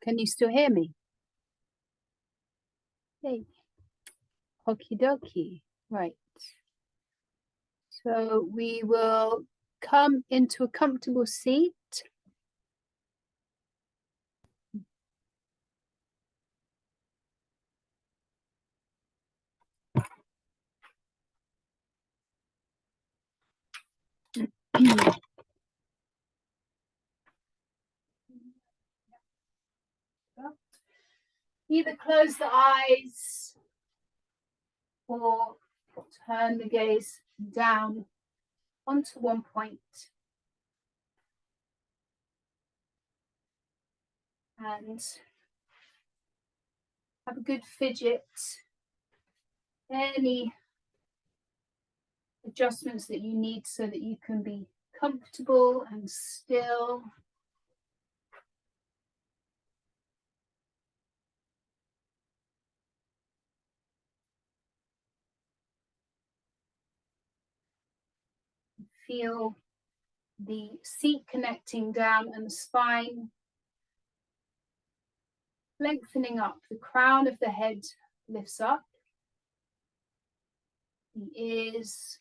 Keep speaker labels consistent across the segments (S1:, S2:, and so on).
S1: Can you still hear me? Hey, okie dokie. Right. So we will come into a comfortable seat. Either close the eyes or turn the gaze down onto one point. And have a good fidget. Any adjustments that you need so that you can be comfortable and still. Feel the seat connecting down and the spine lengthening up. The crown of the head lifts up. The ears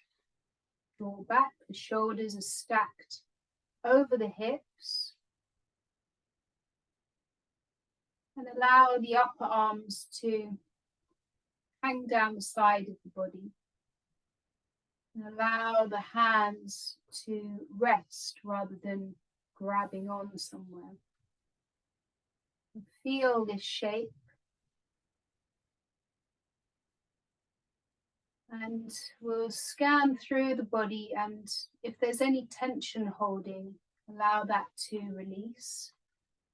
S1: draw back. The shoulders are stacked over the hips. And allow the upper arms to hang down the side of the body. And allow the hands to rest rather than grabbing on somewhere. And feel this shape. And we'll scan through the body, and if there's any tension holding, allow that to release.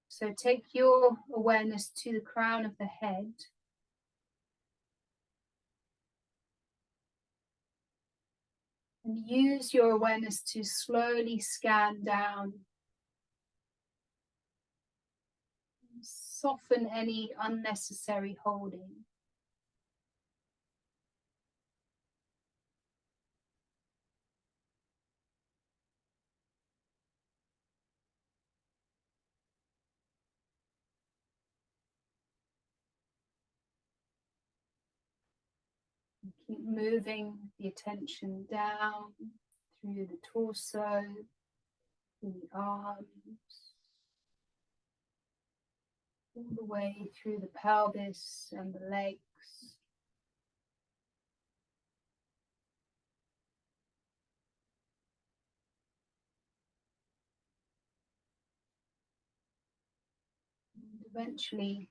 S1: So take your awareness to the crown of the head. And use your awareness to slowly scan down. Soften any unnecessary holding. Keep moving the attention down through the torso, through the arms, all the way through the pelvis and the legs. And eventually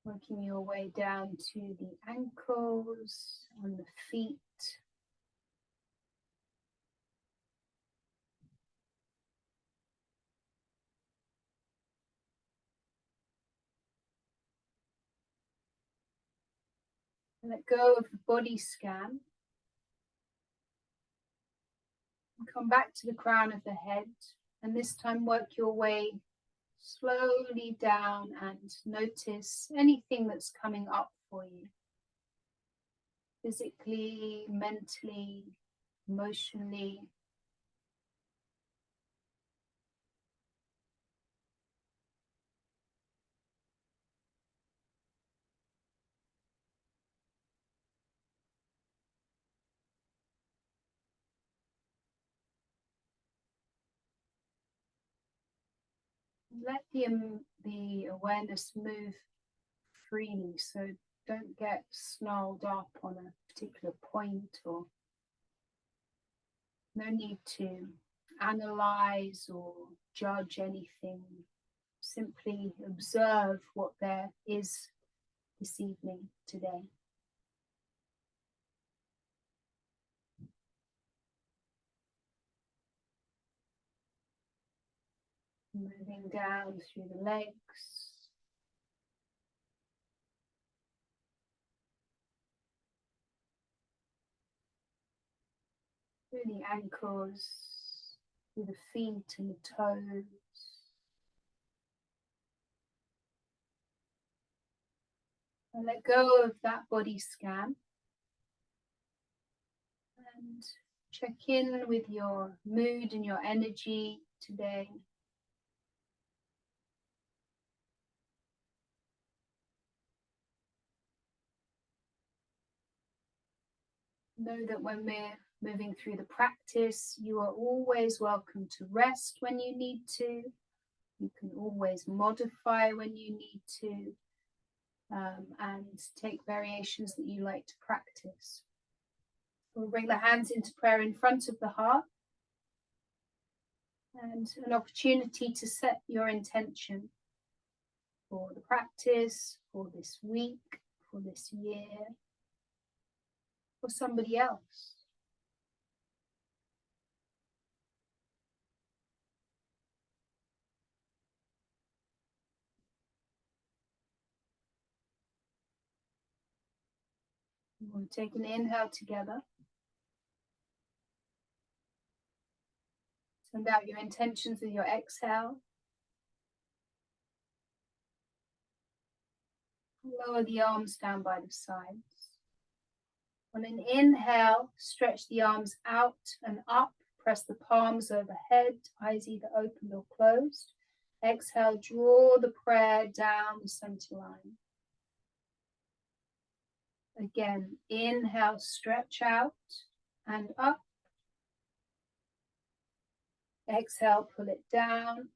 S1: working your way down to the ankles and the feet. Let go of the body scan. And come back to the crown of the head, and this time work your way slowly down and notice anything that's coming up for you. Physically, mentally, emotionally. Let the awareness move freely, so don't get snarled up on a particular point, or no need to analyze or judge anything. Simply observe what there is this evening, today. Moving down through the legs. Through the ankles, through the feet and the toes. And let go of that body scan. And check in with your mood and your energy today. Know that when we're moving through the practice, you are always welcome to rest when you need to. You can always modify when you need to, and take variations that you like to practice. We'll bring the hands into prayer in front of the heart, and an opportunity to set your intention for the practice, for this week, for this year, for somebody else. We'll take an inhale together. Send out your intentions with your exhale. Lower the arms down by the sides. On an inhale, stretch the arms out and up. Press the palms overhead, eyes either opened or closed. Exhale, draw the prayer down the center line. Again, inhale, stretch out and up. Exhale, pull it down.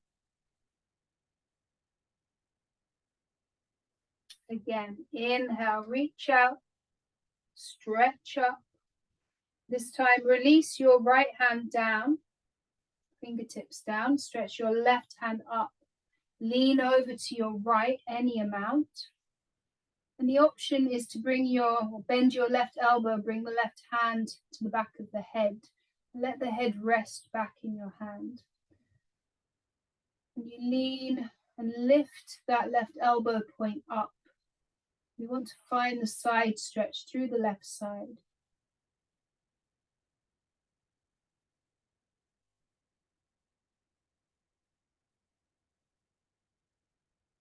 S1: Again, inhale, reach out, stretch up. This time, release your right hand down, fingertips down, stretch your left hand up. Lean over to your right, any amount. And the option is to bend your left elbow, bring the left hand to the back of the head. Let the head rest back in your hand. And you lean and lift that left elbow point up. You want to find the side stretch through the left side.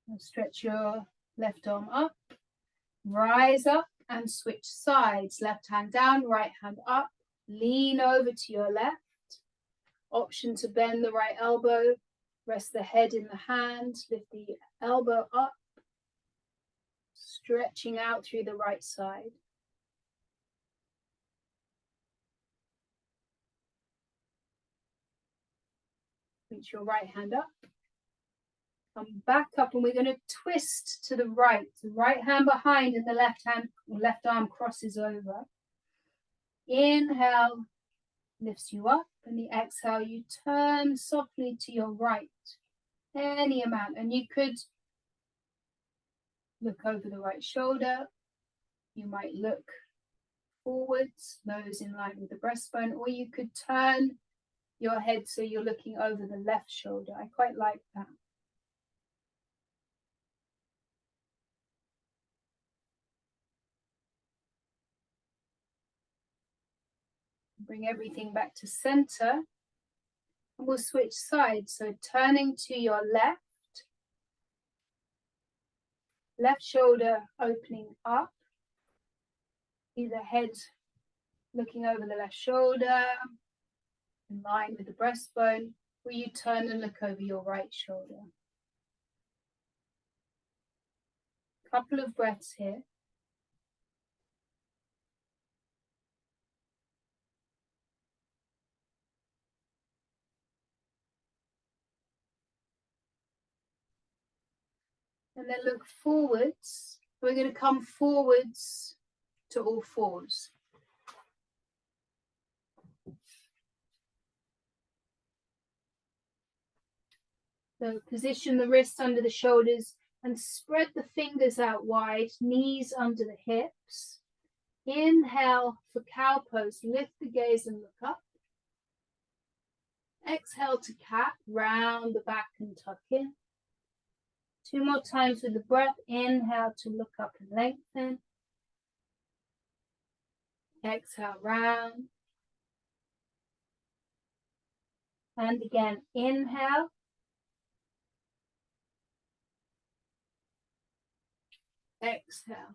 S1: Now stretch your left arm up, rise up and switch sides. Left hand down, right hand up. Lean over to your left. Option to bend the right elbow. Rest the head in the hand. Lift the elbow up. Stretching out through the right side. Reach your right hand up. Come back up and we're going to twist to the right. The right hand behind and the left arm crosses over. Inhale lifts you up, and the exhale you turn softly to your right. Any amount, and you could look over the right shoulder. You might look forwards, nose in line with the breastbone, or you could turn your head so you're looking over the left shoulder. I quite like that. Bring everything back to center, and we'll switch sides. So turning to your left shoulder opening up, either head looking over the left shoulder, in line with the breastbone, or you turn and look over your right shoulder. Couple of breaths here. And then look forwards. We're going to come forwards to all fours. So position the wrists under the shoulders and spread the fingers out wide, knees under the hips. Inhale for cow pose, lift the gaze and look up. Exhale to cat, round the back and tuck in. 2 more times with the breath. Inhale to look up and lengthen. Exhale, round. And again, inhale. Exhale.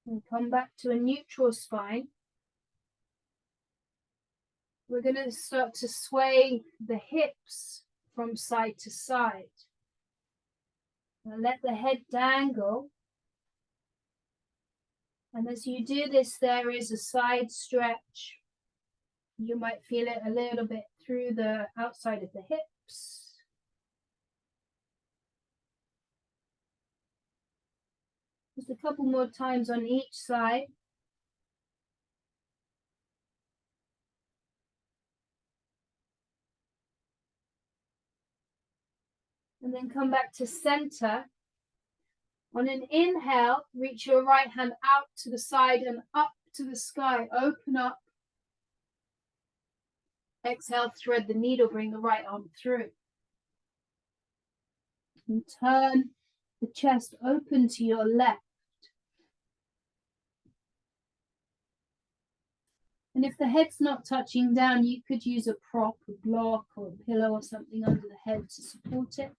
S1: And come back to a neutral spine. We're going to start to sway the hips from side to side. Now let the head dangle. And as you do this, there is a side stretch. You might feel it a little bit through the outside of the hips. Just a couple more times on each side. And then come back to center. On an inhale, reach your right hand out to the side and up to the sky. Open up. Exhale, thread the needle, bring the right arm through. And turn the chest open to your left. And if the head's not touching down, you could use a prop, a block, or a pillow or something under the head to support it.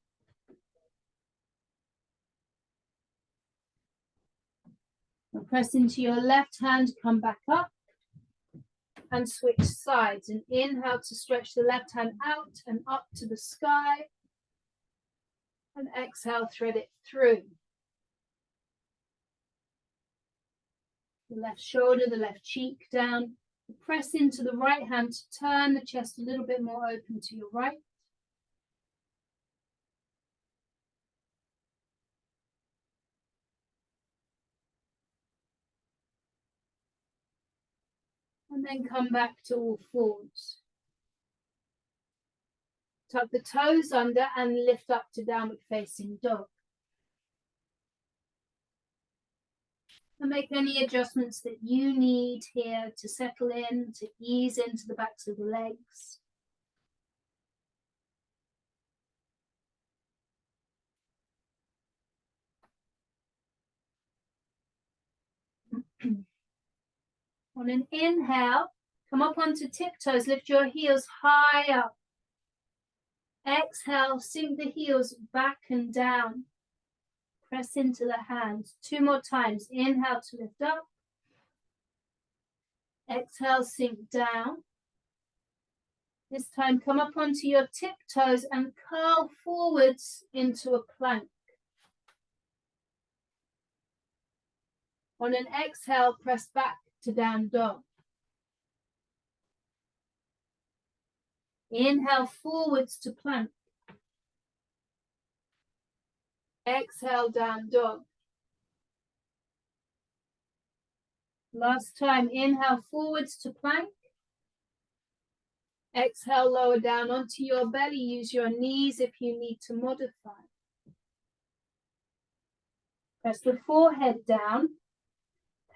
S1: And press into your left hand, come back up and switch sides. And inhale to stretch the left hand out and up to the sky. And exhale, thread it through. The left shoulder, the left cheek down. Press into the right hand to turn the chest a little bit more open to your right. And then come back to all fours. Tuck the toes under and lift up to downward facing dog. And make any adjustments that you need here to settle in, to ease into the backs of the legs. On an inhale, come up onto tiptoes, lift your heels high up. Exhale, sink the heels back and down. Press into the hands. 2 more times. Inhale to lift up. Exhale, sink down. This time, come up onto your tiptoes and curl forwards into a plank. On an exhale, press back to down dog. Inhale forwards to plank. Exhale, down dog. Last time, inhale forwards to plank. Exhale, lower down onto your belly. Use your knees if you need to modify. Press the forehead down,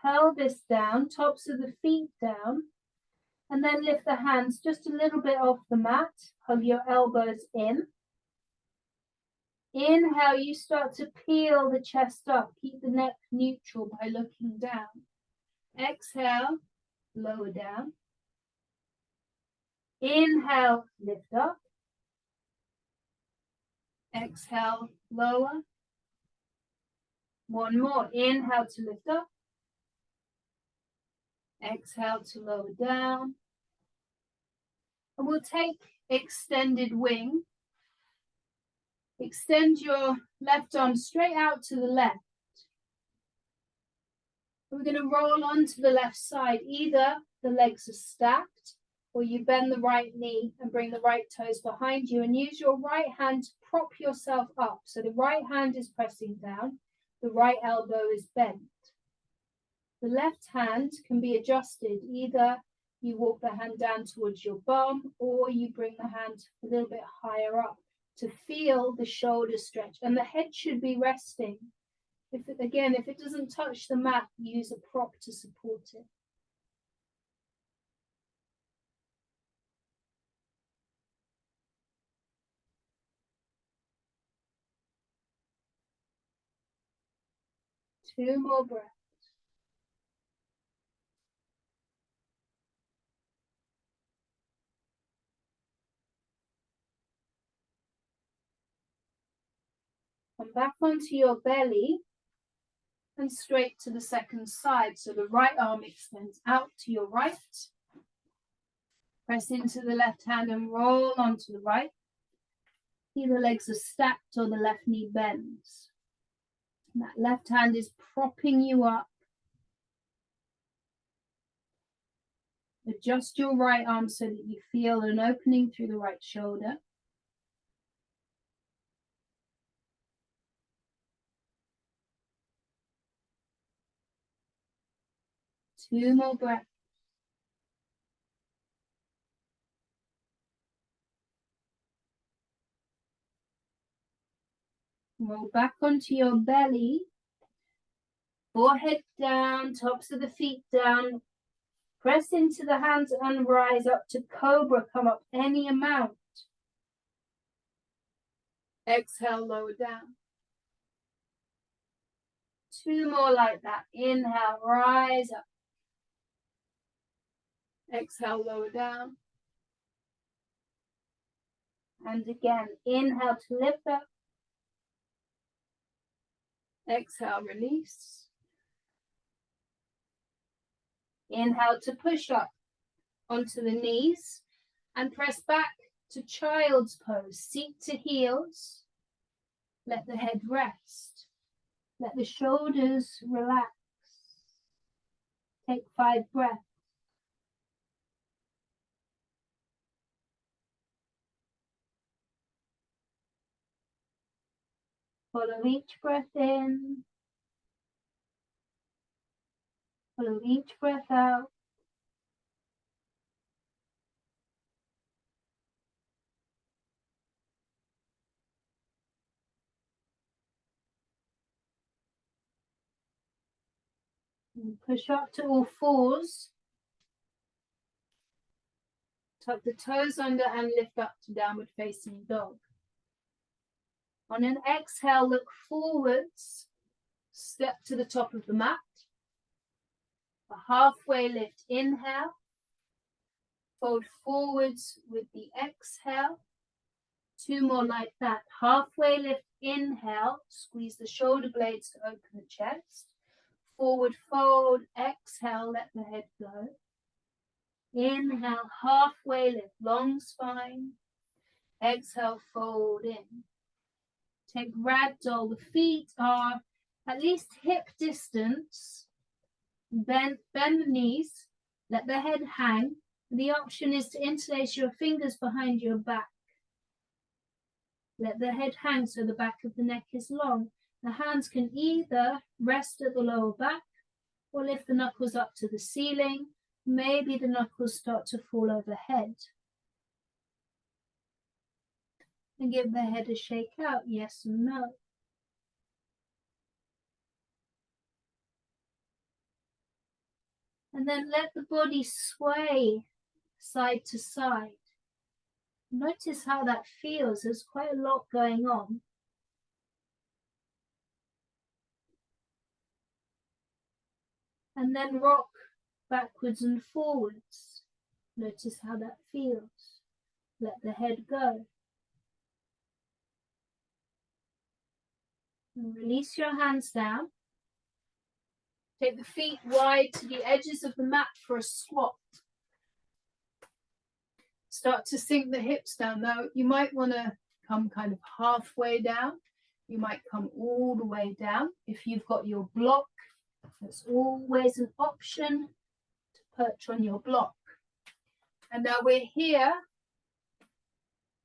S1: pelvis down, tops of the feet down, and then lift the hands just a little bit off the mat. Hug your elbows in. Inhale, you start to peel the chest up. Keep the neck neutral by looking down. Exhale, lower down. Inhale, lift up. Exhale, lower. One more. Inhale to lift up. Exhale to lower down. And we'll take extended wing. Extend your left arm straight out to the left. We're going to roll onto the left side. Either the legs are stacked or you bend the right knee and bring the right toes behind you and use your right hand to prop yourself up. So the right hand is pressing down, the right elbow is bent. The left hand can be adjusted. Either you walk the hand down towards your bum or you bring the hand a little bit higher up to feel the shoulders stretch, and the head should be resting. If it doesn't touch the mat, use a prop to support it. Two more breaths. Come back onto your belly and straight to the second side. So the right arm extends out to your right. Press into the left hand and roll onto the right. Either legs are stacked or the left knee bends. And that left hand is propping you up. Adjust your right arm so that you feel an opening through the right shoulder. Two more breaths. Roll back onto your belly. Forehead down, tops of the feet down. Press into the hands and rise up to cobra. Come up any amount. Exhale, lower down. Two more like that. Inhale, rise up. Exhale, lower down. And again, inhale to lift up. Exhale, release. Inhale to push up onto the knees and press back to child's pose. Seat to heels. Let the head rest. Let the shoulders relax. Take 5 breaths. Follow each breath in. Follow each breath out. And push up to all fours. Tuck the toes under and lift up to downward facing dog. On an exhale, look forwards. Step to the top of the mat. A halfway lift, inhale. Fold forwards with the exhale. 2 more like that. Halfway lift, inhale. Squeeze the shoulder blades to open the chest. Forward fold, exhale, let the head go. Inhale, halfway lift, long spine. Exhale, fold in. Take ragdoll. The feet are at least hip distance. Bend the knees. Let the head hang. The option is to interlace your fingers behind your back. Let the head hang so the back of the neck is long. The hands can either rest at the lower back or lift the knuckles up to the ceiling. Maybe the knuckles start to fall overhead. And give the head a shake out, yes or no. And then let the body sway side to side. Notice how that feels. There's quite a lot going on. And then rock backwards and forwards. Notice how that feels. Let the head go. And release your hands down. Take the feet wide to the edges of the mat for a squat. Start to sink the hips down. Now, you might want to come kind of halfway down. You might come all the way down. If you've got your block, there's always an option to perch on your block. And now we're here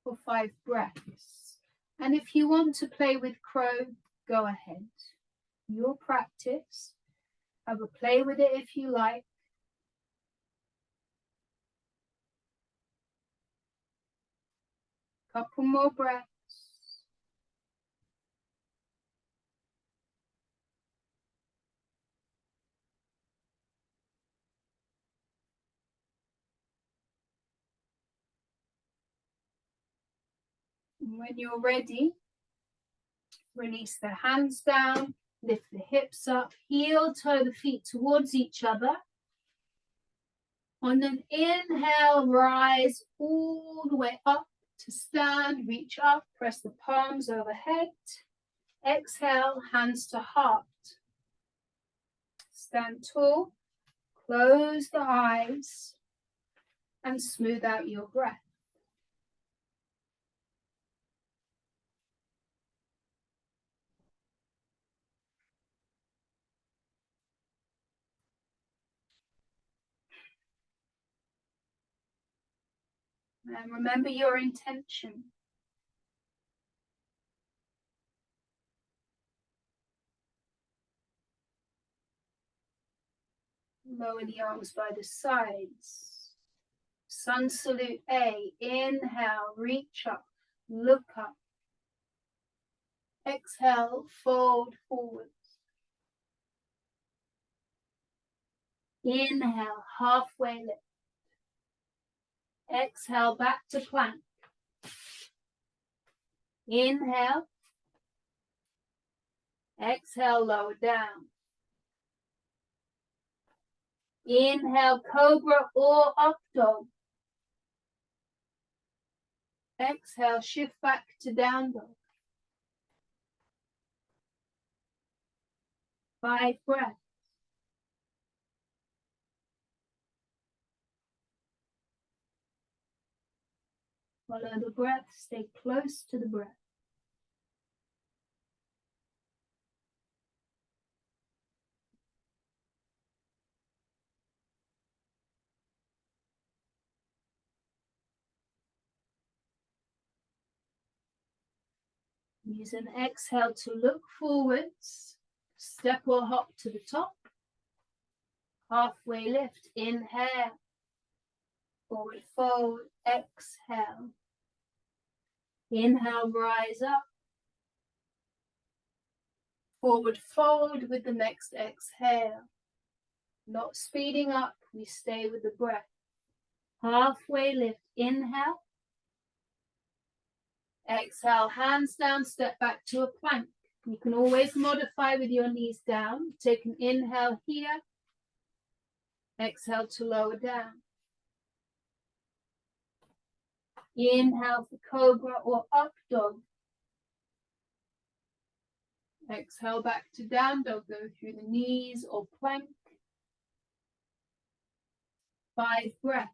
S1: for 5 breaths. And if you want to play with crow, go ahead. Your practice. Have a play with it if you like. Couple more breaths. And when you're ready, release the hands down, lift the hips up, heel toe the feet towards each other. On an inhale, rise all the way up to stand, reach up, press the palms overhead. Exhale, hands to heart. Stand tall, close the eyes, and smooth out your breath. And remember your intention. Lower the arms by the sides. Sun salute A. Inhale, reach up, look up. Exhale, fold forward. Inhale, halfway lift. Exhale, back to plank. Inhale. Exhale, lower down. Inhale, cobra or up dog. Exhale, shift back to down dog. 5 breaths. Follow the breath, stay close to the breath. Use an exhale to look forwards. Step or hop to the top. Halfway lift, inhale. Forward fold, exhale. Inhale, rise up. Forward fold with the next exhale. Not speeding up, we stay with the breath. Halfway lift, inhale. Exhale, hands down, step back to a plank. You can always modify with your knees down. Take an inhale here. Exhale to lower down. Inhale for cobra or up dog. Exhale back to down dog. Go through the knees or plank. 5 breaths.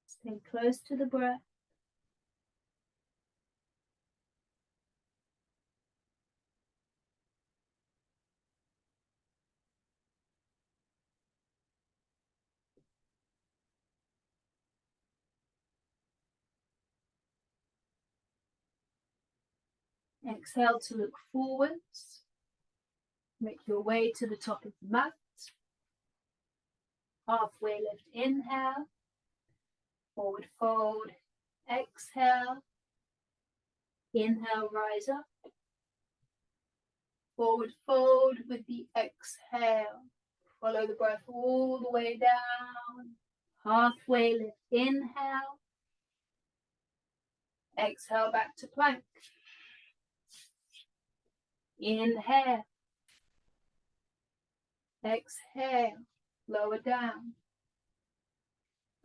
S1: Stay close to the breath. Exhale to look forwards. Make your way to the top of the mat. Halfway lift, inhale. Forward fold, exhale. Inhale, rise up. Forward fold with the exhale. Follow the breath all the way down. Halfway lift, inhale. Exhale back to plank. Inhale. Exhale, lower down.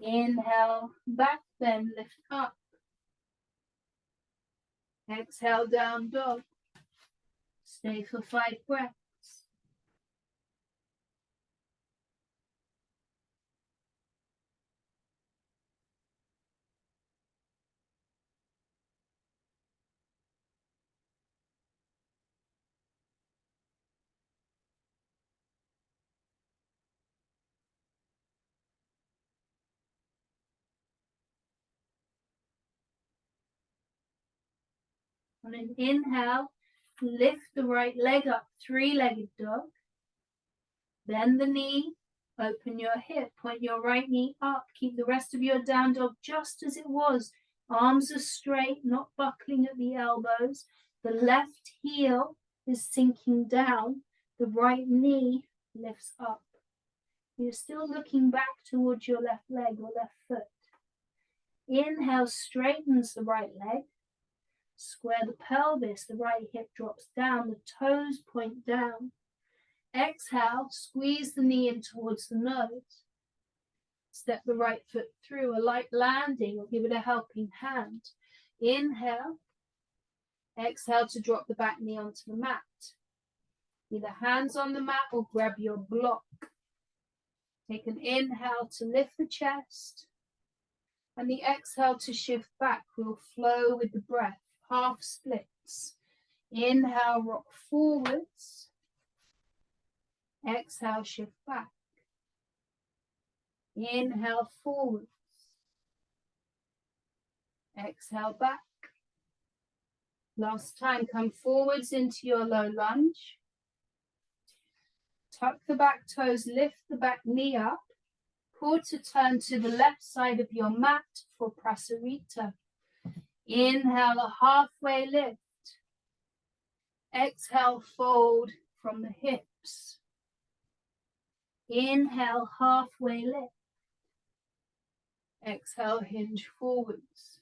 S1: Inhale, back bend, lift up. Exhale, down dog. Stay for 5 breaths. On an inhale, lift the right leg up, 3-legged dog. Bend the knee, open your hip, point your right knee up. Keep the rest of your down dog just as it was. Arms are straight, not buckling at the elbows. The left heel is sinking down. The right knee lifts up. You're still looking back towards your left leg or left foot. Inhale, straightens the right leg. Square the pelvis, the right hip drops down, the toes point down. Exhale, squeeze the knee in towards the nose. Step the right foot through, a light landing, or give it a helping hand. Inhale. Exhale to drop the back knee onto the mat. Either hands on the mat or grab your block. Take an inhale to lift the chest. And the exhale to shift back will flow with the breath. Half splits. Inhale, rock forwards. Exhale, shift back. Inhale, forwards. Exhale, back. Last time, come forwards into your low lunge. Tuck the back toes, lift the back knee up. Quarter turn to the left side of your mat for Prasarita. Inhale, a halfway lift. Exhale, fold from the hips. Inhale, halfway lift. Exhale, hinge forwards.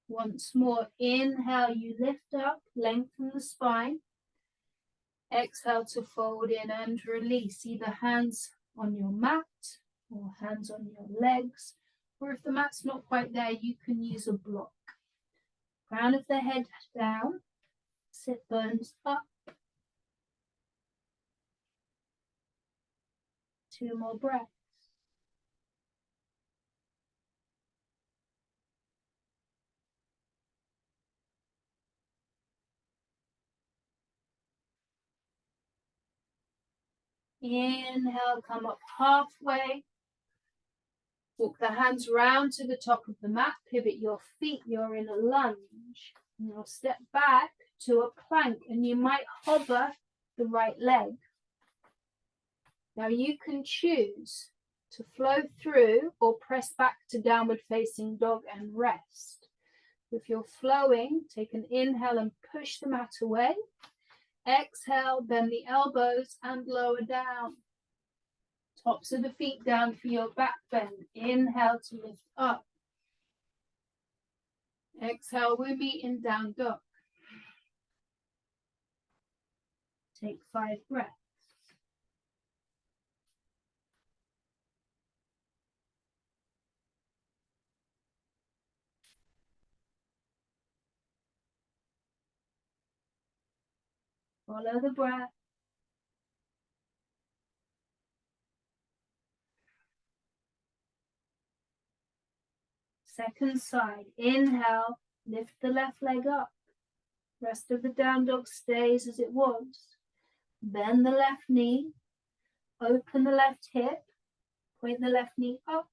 S1: Once more, inhale, you lift up, lengthen the spine. Exhale to fold in and release, either hands on your mat or hands on your legs, or if the mat's not quite there, you can use a block. Crown of the head down, sit bones up. 2 more breaths. Inhale, come up halfway. Walk the hands round to the top of the mat, pivot your feet, you're in a lunge. Now step back to a plank and you might hover the right leg. Now you can choose to flow through or press back to downward facing dog and rest. If you're flowing, take an inhale and push the mat away. Exhale, bend the elbows and lower down. Tops of the feet down for your back bend. Inhale to lift up. Exhale, we'll be in down dog. Take 5 breaths. Follow the breath. Second side, inhale, lift the left leg up. Rest of the down dog stays as it was. Bend the left knee, open the left hip, point the left knee up.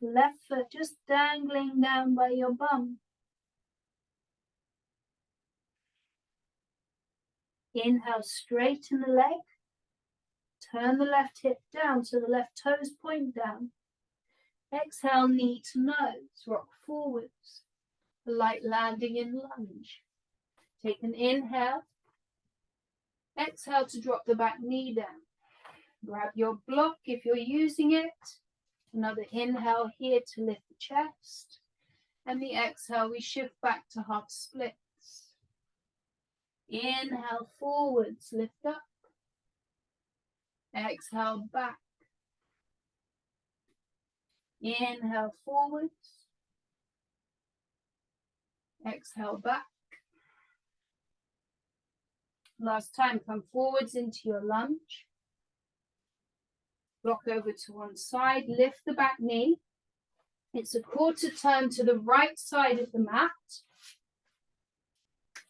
S1: Left foot just dangling down by your bum. Inhale, straighten the leg. Turn the left hip down so the left toes point down. Exhale, knee to nose, rock forwards. A light landing in lunge. Take an inhale. Exhale to drop the back knee down. Grab your block if you're using it. Another inhale here to lift the chest. And the exhale, we shift back to half splits. Inhale forwards, lift up. Exhale back. Inhale forwards. Exhale back. Last time, come forwards into your lunge. Rock over to one side, lift the back knee. It's a quarter turn to the right side of the mat.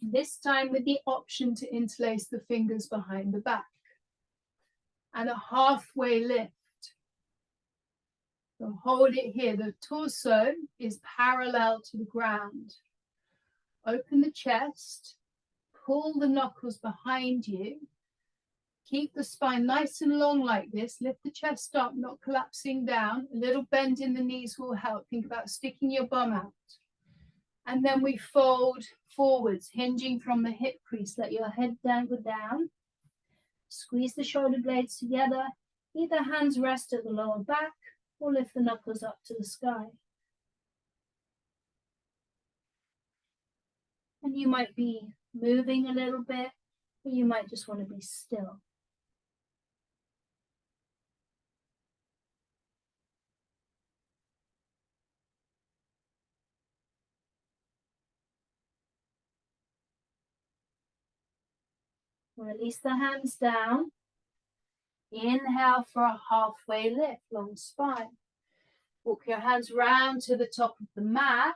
S1: This time with the option to interlace the fingers behind the back. And a halfway lift. So hold it here. The torso is parallel to the ground. Open the chest. Pull the knuckles behind you. Keep the spine nice and long like this. Lift the chest up, not collapsing down. A little bend in the knees will help. Think about sticking your bum out. And then we fold forwards, hinging from the hip crease. Let your head dangle down. Squeeze the shoulder blades together. Either hands rest at the lower back or lift the knuckles up to the sky. And you might be moving a little bit, or you might just want to be still. Release the hands down. Inhale for a halfway lift, long spine. Walk your hands round to the top of the mat.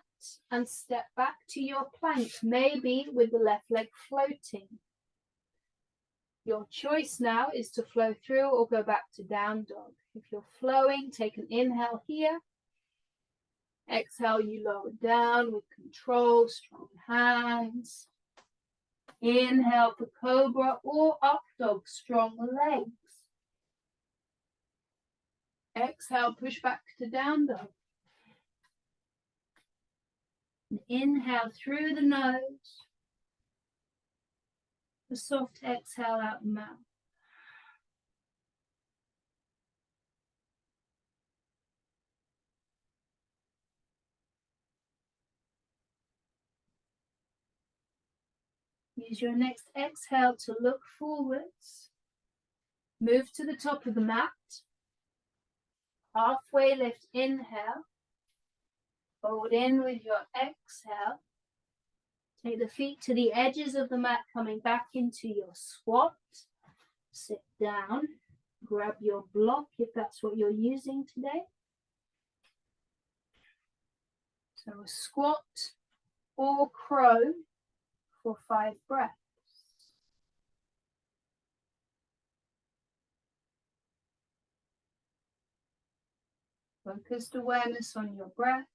S1: and step back to your plank, maybe with the left leg floating. Your choice now is to flow through or go back to down dog. If you're flowing, take an inhale here. Exhale, you lower down with control, strong hands. Inhale for cobra or up dog, strong legs. Exhale, push back to down dog. And inhale through the nose. A soft exhale out the mouth. Use your next exhale to look forwards. Move to the top of the mat. Halfway lift, inhale. Hold in with your exhale. Take the feet to the edges of the mat, coming back into your squat. Sit down. Grab your block if that's what you're using today. So a squat or crow for 5 breaths. Focused awareness on your breath.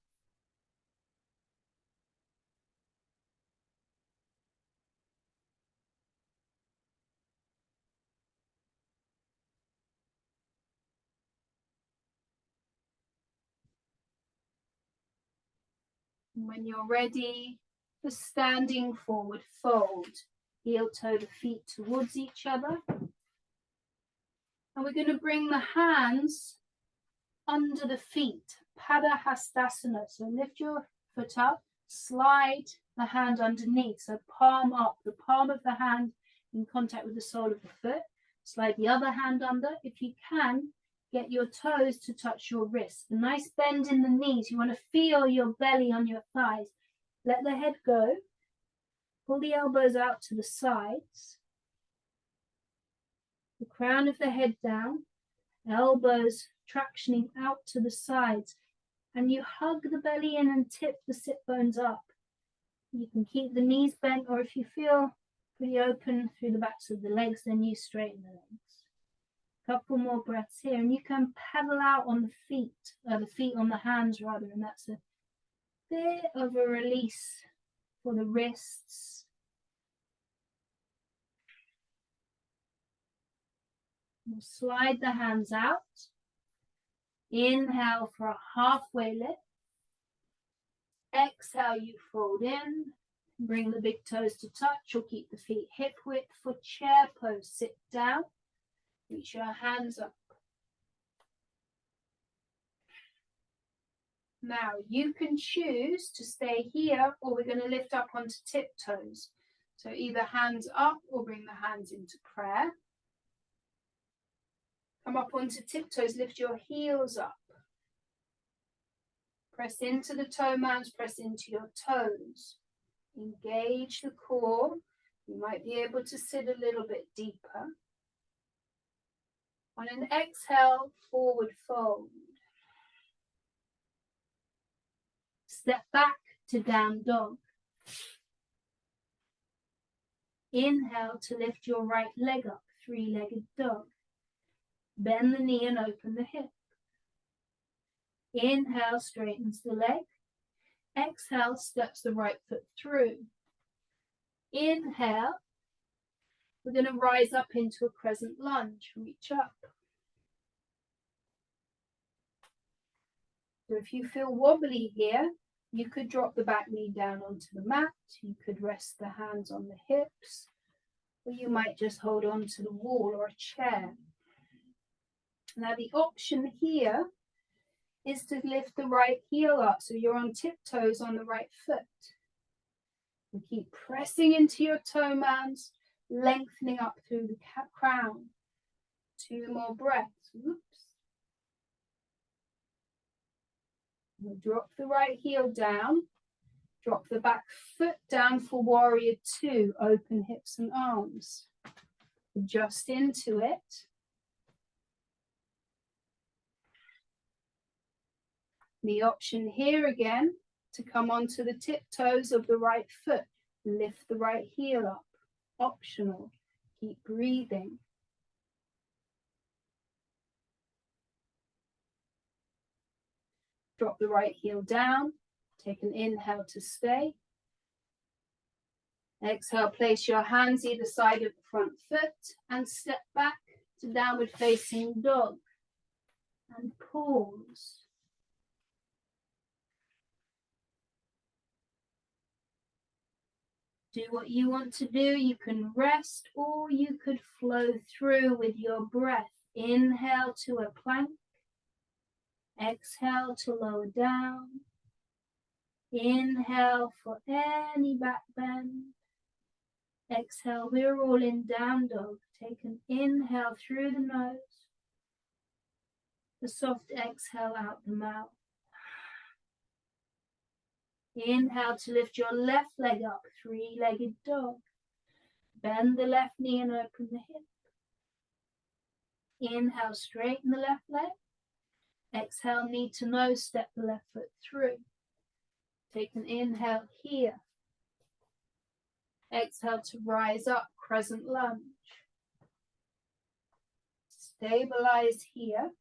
S1: And when you're ready for standing forward fold, heel toe the feet towards each other. And we're going to bring the hands under the feet, Padahastasana. So lift your foot up, slide the hand underneath. So palm up, the palm of the hand in contact with the sole of the foot. Slide the other hand under. If you can, get your toes to touch your wrists. A nice bend in the knees. You want to feel your belly on your thighs. Let the head go. Pull the elbows out to the sides. The crown of the head down. Elbows tractioning out to the sides. And you hug the belly in and tip the sit bones up. You can keep the knees bent, or if you feel pretty open through the backs of the legs, then you straighten the legs. Couple more breaths here, and you can paddle out on the feet on the hands rather, and that's a bit of a release for the wrists. We'll slide the hands out. Inhale for a halfway lift. Exhale, you fold in. Bring the big toes to touch, or keep the feet hip width for chair pose. Sit down. Reach your hands up. Now you can choose to stay here, or we're going to lift up onto tiptoes. So either hands up or bring the hands into prayer. Come up onto tiptoes, lift your heels up. Press into the toe mounds, press into your toes. Engage the core. You might be able to sit a little bit deeper. On an exhale, forward fold. Step back to down dog. Inhale to lift your right leg up, 3-legged dog. Bend the knee and open the hip. Inhale, straightens the leg. Exhale, steps the right foot through. Inhale, we're going to rise up into a crescent lunge. Reach up. So if you feel wobbly here, you could drop the back knee down onto the mat. You could rest the hands on the hips, or you might just hold on to the wall or a chair. Now the option here is to lift the right heel up, so you're on tiptoes on the right foot. And keep pressing into your toe mounds, lengthening up through the crown. 2 more breaths. Oops. We'll drop the right heel down. Drop the back foot down for warrior 2. Open hips and arms. Adjust into it. The option here again to come onto the tiptoes of the right foot. Lift the right heel up. Optional. Keep breathing. Drop the right heel down. Take an inhale to stay. Exhale, place your hands either side of the front foot and step back to downward facing dog. And pause. Do what you want to do. You can rest or you could flow through with your breath. Inhale to a plank. Exhale to lower down. Inhale for any back bend. Exhale, we're all in down dog. Take an inhale through the nose. A soft exhale out the mouth. Inhale to lift your left leg up, three-legged dog. Bend the left knee and open the hip. Inhale, straighten the left leg. Exhale, knee to nose, step the left foot through. Take an inhale here. Exhale to rise up, crescent lunge. Stabilize here.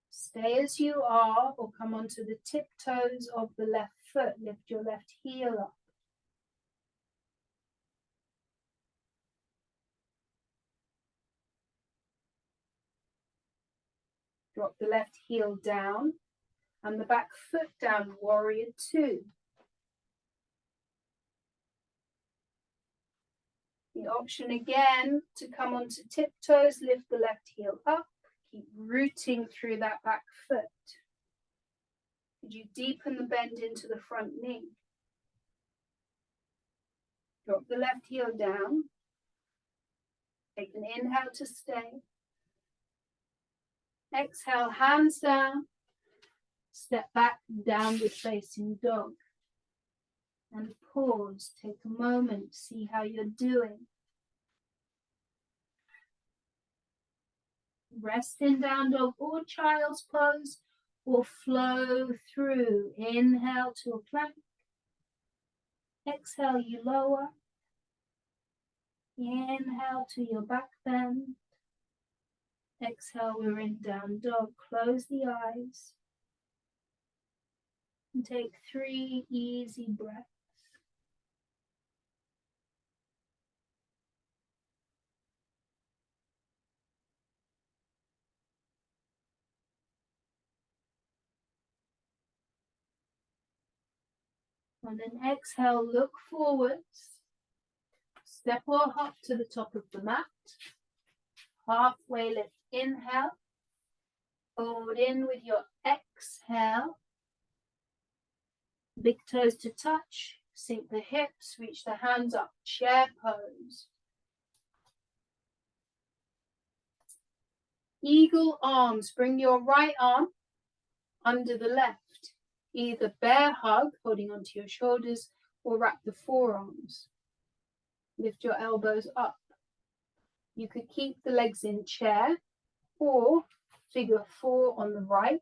S1: Stay as you are or come onto the tiptoes of the left foot. Lift your left heel up. Drop the left heel down and the back foot down, warrior two. The option again to come onto tiptoes, lift the left heel up, keep rooting through that back foot. Could you deepen the bend into the front knee? Drop the left heel down. Take an inhale to stay. Exhale, hands down. Step back, downward facing dog. And pause. Take a moment, see how you're doing. Rest in down dog or child's pose or flow through. Inhale to a plank. Exhale, you lower. Inhale to your back bend. Exhale, we're in down dog. Close the eyes. And take 3 easy breaths. And then exhale, look forwards. Step or hop to the top of the mat. Halfway lift, inhale. Forward in with your exhale. Big toes to touch. Sink the hips, reach the hands up. Chair pose. Eagle arms. Bring your right arm under the left. Either bear hug, holding onto your shoulders, or wrap the forearms. Lift your elbows up. You could keep the legs in chair, or figure 4 on the right,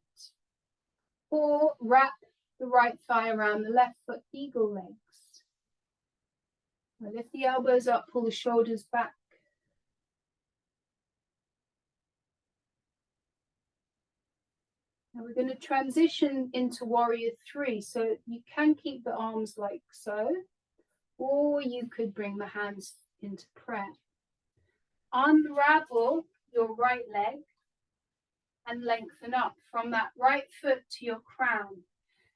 S1: or wrap the right thigh around the left foot, eagle legs. Now lift the elbows up, pull the shoulders back. Now we're going to transition into warrior 3. So you can keep the arms like so, or you could bring the hands into prayer. Unravel your right leg and lengthen up from that right foot to your crown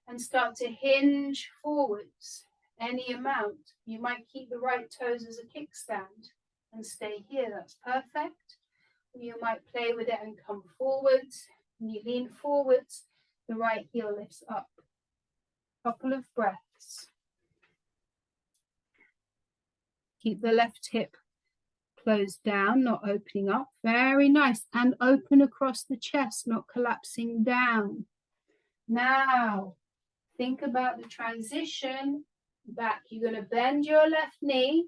S1: and start to hinge forwards any amount. You might keep the right toes as a kickstand and stay here. That's perfect. You might play with it and come forwards. When you lean forwards, the right heel lifts up. Couple of breaths. Keep the left hip closed down, not opening up. Very nice. And open across the chest, not collapsing down. Now, think about the transition back. You're going to bend your left knee.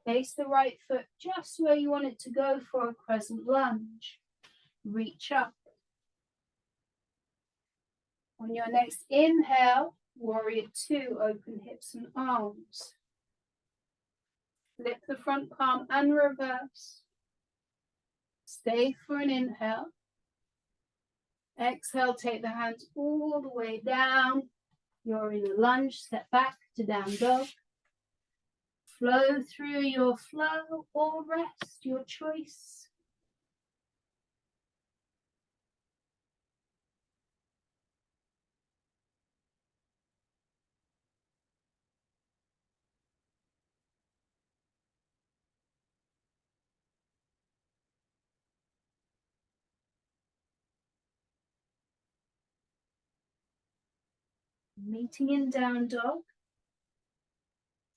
S1: Place the right foot just where you want it to go for a crescent lunge. Reach up. On your next inhale, warrior two, open hips and arms. Flip the front palm and reverse. Stay for an inhale. Exhale, take the hands all the way down. You're in a lunge, step back to down dog. Flow through your flow or rest, your choice. Meeting in down dog.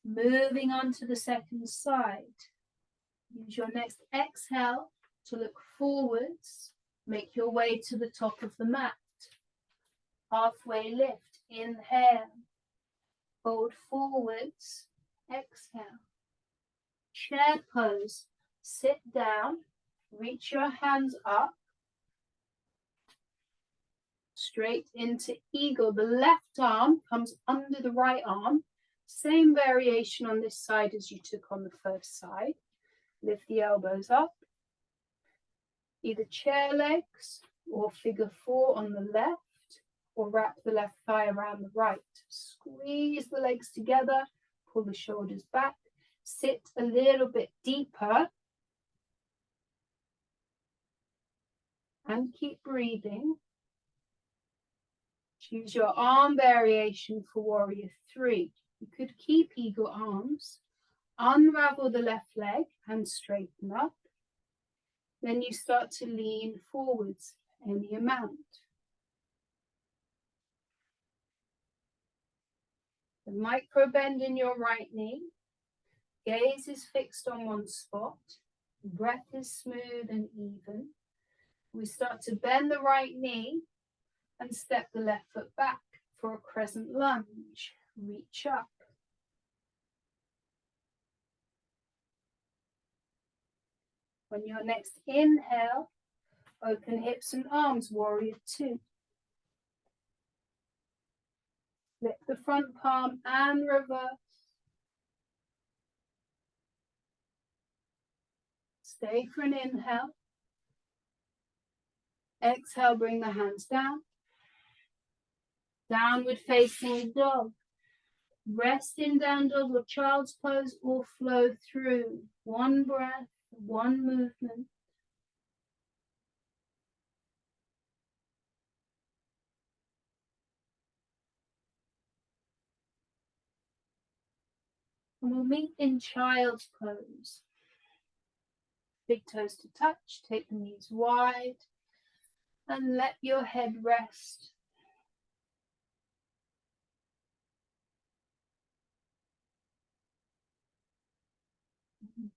S1: Moving on to the second side. Use your next exhale to look forwards. Make your way to the top of the mat. Halfway lift. Inhale. Fold forwards. Exhale. Chair pose. Sit down. Reach your hands up. Straight into eagle. The left arm comes under the right arm. Same variation on this side as you took on the first side. Lift the elbows up. Either chair legs or figure four on the left, or wrap the left thigh around the right. Squeeze the legs together, pull the shoulders back, sit a little bit deeper, and keep breathing. Choose your arm variation for warrior three. You could keep eagle arms, unravel the left leg and straighten up. Then you start to lean forwards any amount. The micro bend in your right knee. Gaze is fixed on one spot. Breath is smooth and even. We start to bend the right knee and step the left foot back for a crescent lunge. Reach up. On your next inhale, open hips and arms, warrior two. Flip the front palm and reverse. Stay for an inhale. Exhale, bring the hands down. Downward facing dog. Rest in down dog or child's pose or flow through. One breath, one movement. And we'll meet in child's pose. Big toes to touch, take the knees wide, and let your head rest.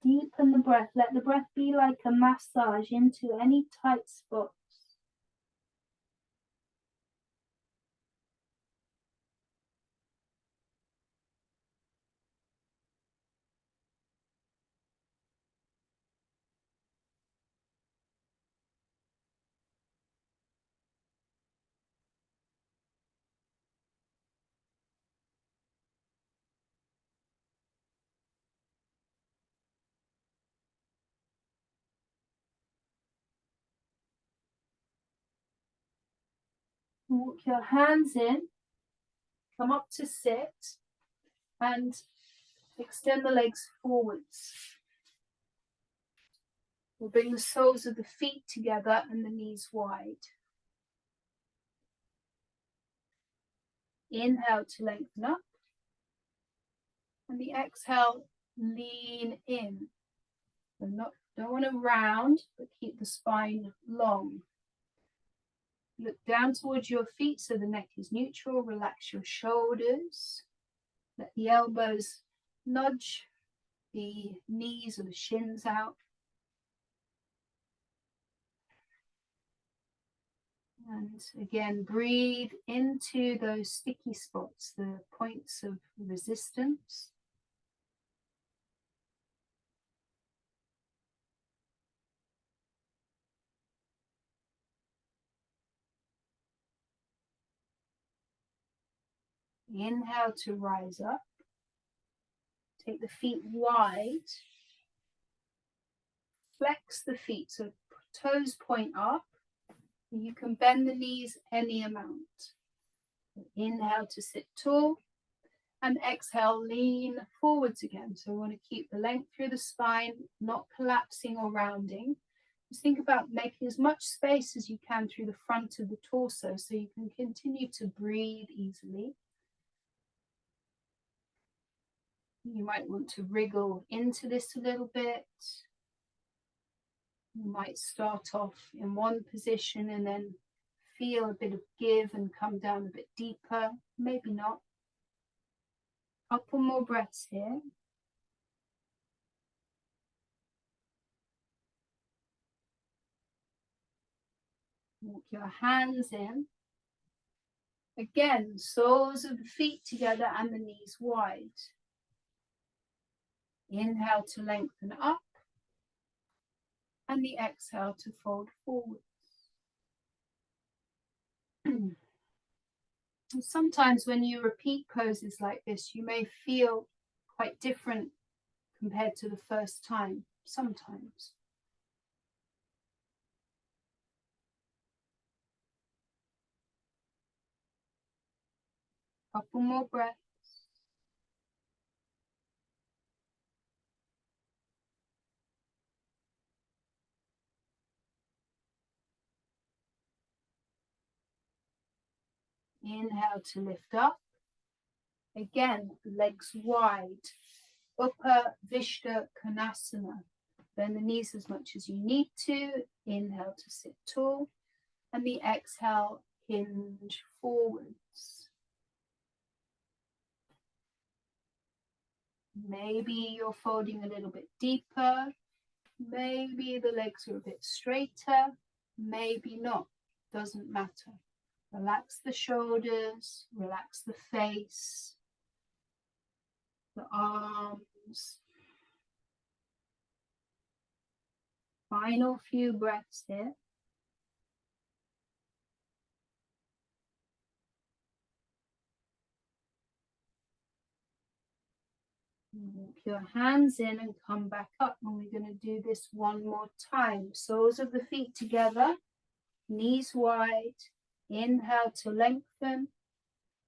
S1: Deepen the breath. Let the breath be like a massage into any tight spots. Walk your hands in, come up to sit, and extend the legs forwards. We'll bring the soles of the feet together and the knees wide. Inhale to lengthen up. And the exhale, lean in. So don't want to round, but keep the spine long. Look down towards your feet so the neck is neutral. Relax your shoulders. Let the elbows nudge the knees or the shins out. And again, breathe into those sticky spots, the points of resistance. Inhale to rise up. Take the feet wide. Flex the feet so toes point up. You can bend the knees any amount. Inhale to sit tall. And exhale, lean forwards again. So we want to keep the length through the spine, not collapsing or rounding. Just think about making as much space as you can through the front of the torso so you can continue to breathe easily. You might want to wriggle into this a little bit. You might start off in one position and then feel a bit of give and come down a bit deeper. Maybe not. Couple more breaths here. Walk your hands in. Again, soles of the feet together and the knees wide. Inhale to lengthen up. And the exhale to fold forward. Sometimes when you repeat poses like this, you may feel quite different compared to the first time, sometimes. Couple more breaths. Inhale to lift up. Again, legs wide. Upavishta Konasana. Bend the knees as much as you need to. Inhale to sit tall. And the exhale, hinge forwards. Maybe you're folding a little bit deeper. Maybe the legs are a bit straighter. Maybe not. Doesn't matter. Relax the shoulders. Relax the face. The arms. Final few breaths here. Walk your hands in and come back up. And we're going to do this one more time. Soles of the feet together. Knees wide. Inhale to lengthen.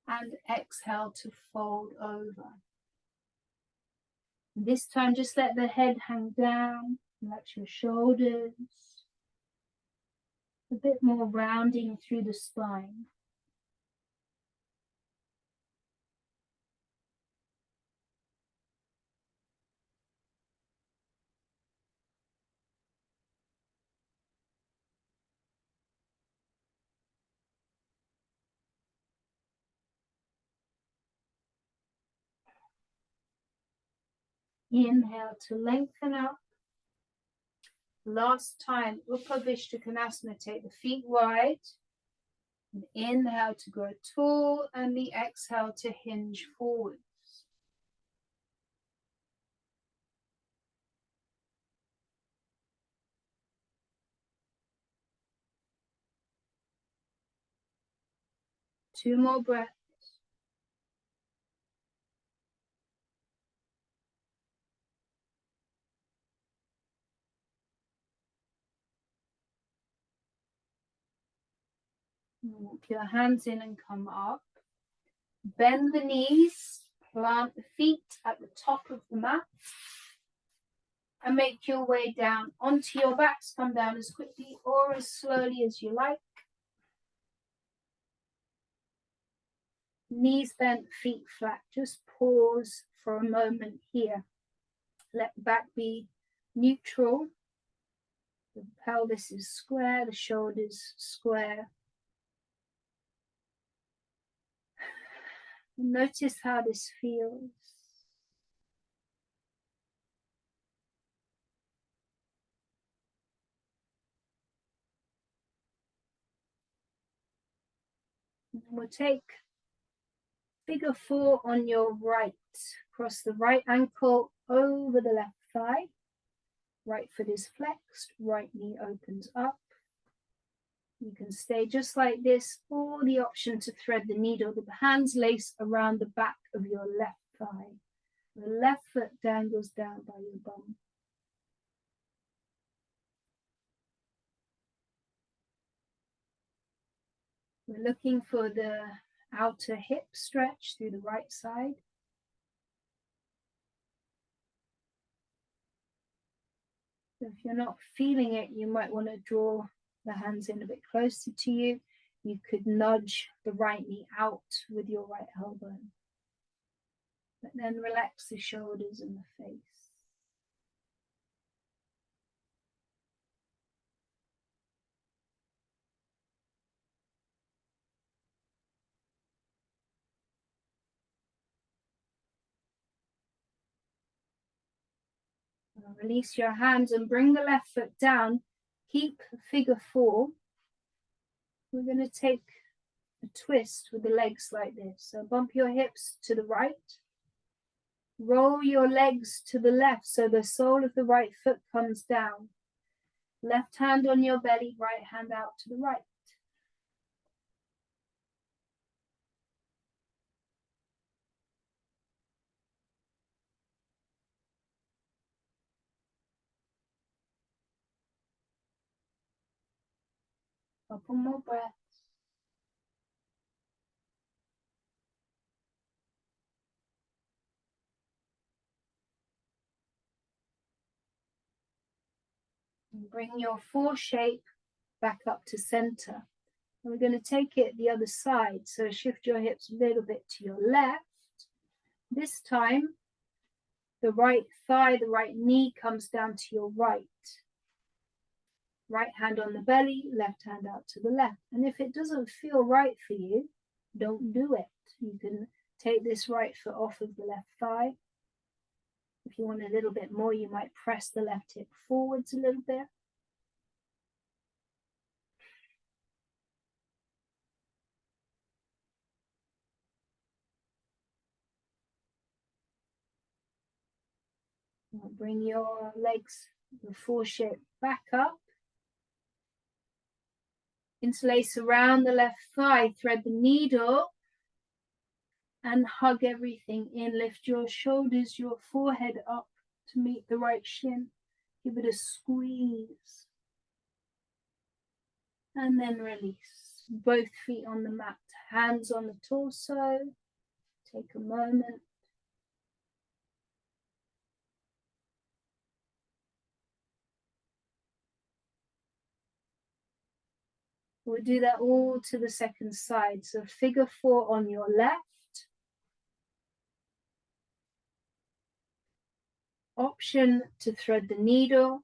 S1: And exhale to fold over. This time, just let the head hang down. Relax your shoulders. A bit more rounding through the spine. Inhale to lengthen up. Last time, Upavishta Konasana, take the feet wide. And inhale to grow tall and the exhale to hinge forwards. Two more breaths. Walk your hands in and come up. Bend the knees, plant the feet at the top of the mat. And make your way down onto your backs. Come down as quickly or as slowly as you like. Knees bent, feet flat. Just pause for a moment here. Let the back be neutral. The pelvis is square, the shoulders square. Notice how this feels. And we'll take figure 4 on your right. Cross the right ankle over the left thigh. Right foot is flexed, right knee opens up. You can stay just like this, or the option to thread the needle. The hands lace around the back of your left thigh. The left foot dangles down by your bum. We're looking for the outer hip stretch through the right side. So if you're not feeling it, you might want to draw the hands in a bit closer to you. You could nudge the right knee out with your right elbow. But then relax the shoulders and the face. Release your hands and bring the left foot down. Keep figure 4. We're going to take a twist with the legs like this. So bump your hips to the right. Roll your legs to the left so the sole of the right foot comes down. Left hand on your belly, right hand out to the right. Couple more breaths. And bring your 4 shape back up to center. And we're going to take it the other side. So shift your hips a little bit to your left. This time, the right thigh, the right knee comes down to your right. Right hand on the belly, left hand out to the left. And if it doesn't feel right for you, don't do it. You can take this right foot off of the left thigh. If you want a little bit more, you might press the left hip forwards a little bit. Bring your legs, the 4 shape back up. Interlace around the left thigh, thread the needle, and hug everything in. Lift your shoulders, your forehead up to meet the right shin. Give it a squeeze. And then release. Both feet on the mat, hands on the torso. Take a moment. We'll do that all to the second side. So figure 4 on your left. Option to thread the needle.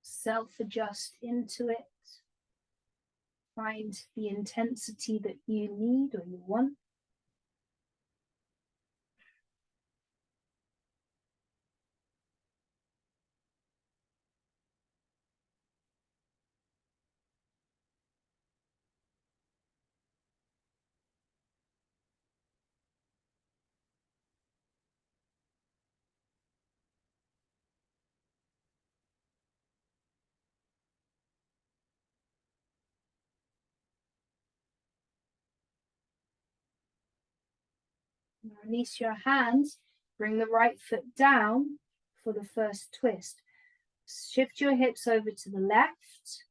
S1: Self-adjust into it. Find the intensity that you need or you want. Release your hands, bring the right foot down for the first twist. Shift your hips over to the left,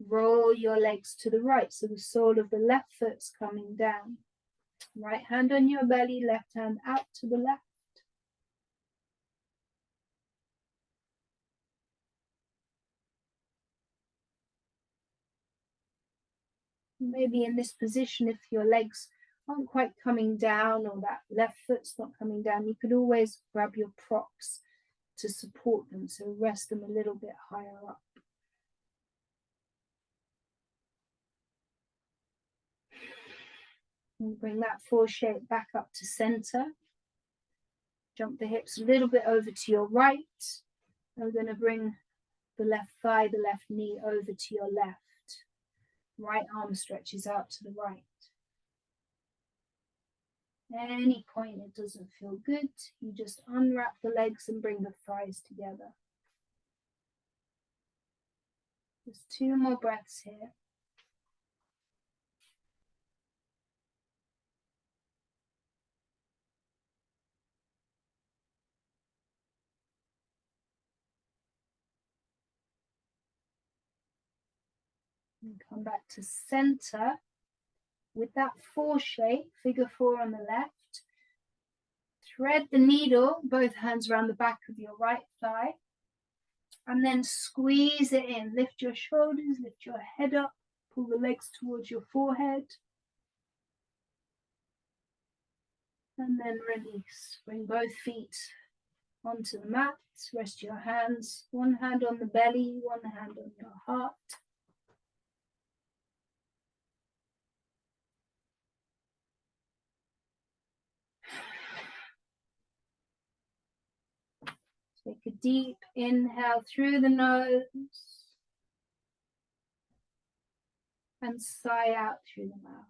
S1: roll your legs to the right, so the sole of the left foot's coming down. Right hand on your belly, left hand out to the left. Maybe in this position, if your legs aren't quite coming down or that left foot's not coming down, you could always grab your props to support them, so rest them a little bit higher up. And bring that 4 shape back up to center. Jump the hips a little bit over to your right. I'm going to bring the left thigh, the left knee over to your left. Right arm stretches out to the right. At any point it doesn't feel good, you just unwrap the legs and bring the thighs together. Just 2 more breaths here. And come back to center with that 4 shape, figure 4 on the left. Thread the needle, both hands around the back of your right thigh. And then squeeze it in. Lift your shoulders, lift your head up, pull the legs towards your forehead. And then release. Bring both feet onto the mat. Rest your hands, one hand on the belly, one hand on your heart. Take a deep inhale through the nose and sigh out through the mouth.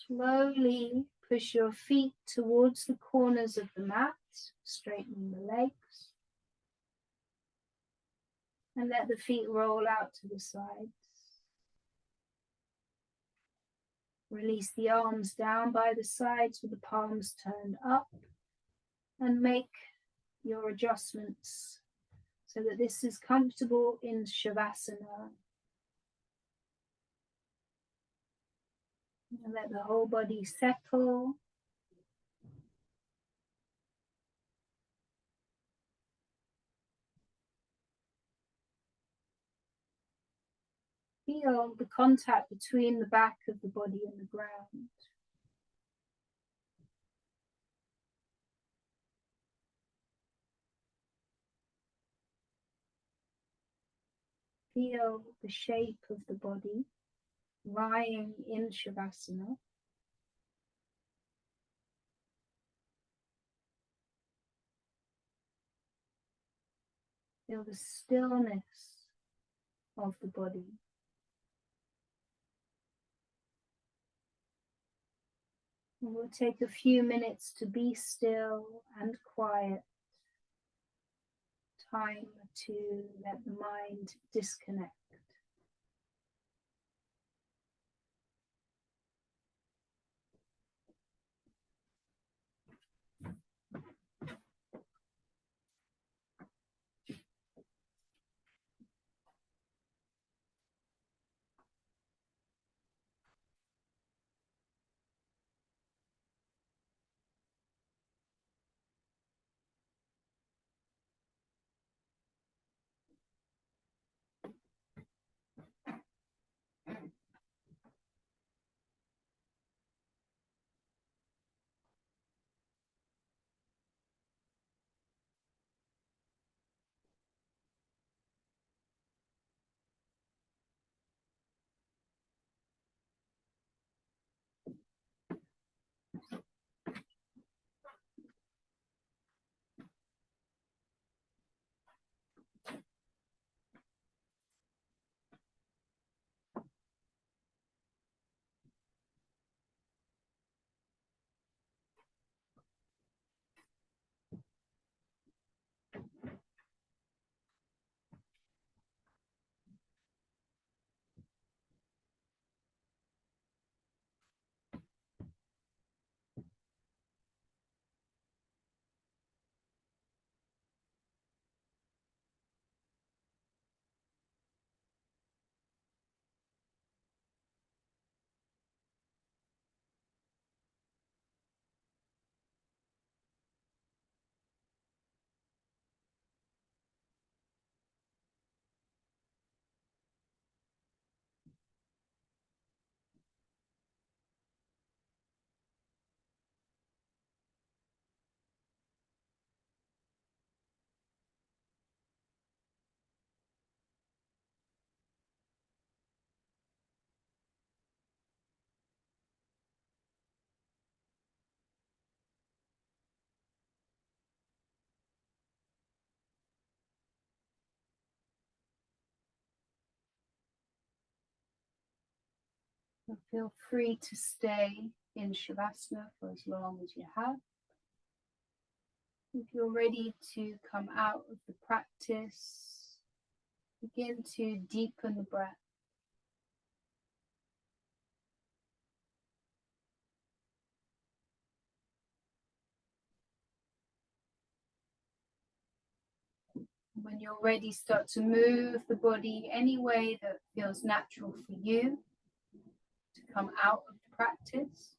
S1: Slowly push your feet towards the corners of the mat, straightening the legs. And let the feet roll out to the sides. Release the arms down by the sides with the palms turned up. And make your adjustments so that this is comfortable in Shavasana. And let the whole body settle. Feel the contact between the back of the body and the ground. Feel the shape of the body lying in Shavasana. Feel the stillness of the body. And we'll take a few minutes to be still and quiet. Time to let the mind disconnect. And feel free to stay in Shavasana for as long as you have. If you're ready to come out of the practice, begin to deepen the breath. When you're ready, start to move the body any way that feels natural for you to come out of the practice.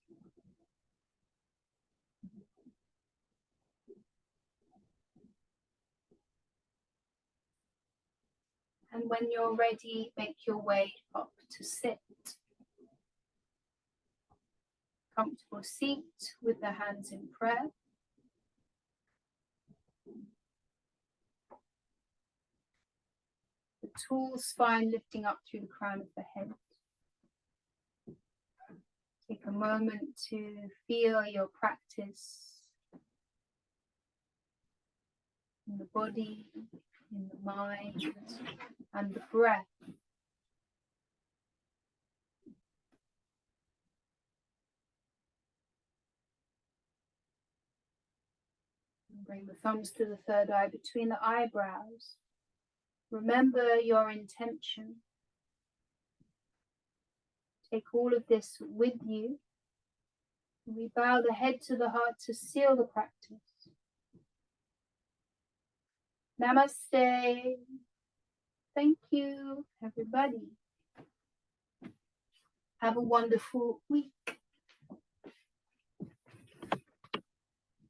S1: And when you're ready, make your way up to sit. Comfortable seat with the hands in prayer. The tall spine lifting up through the crown of the head. Take a moment to feel your practice in the body, in the mind, and the breath. Bring the thumbs to the third eye between the eyebrows. Remember your intention. Take all of this with you. We bow the head to the heart to seal the practice. Namaste. Thank you, everybody. Have a wonderful week.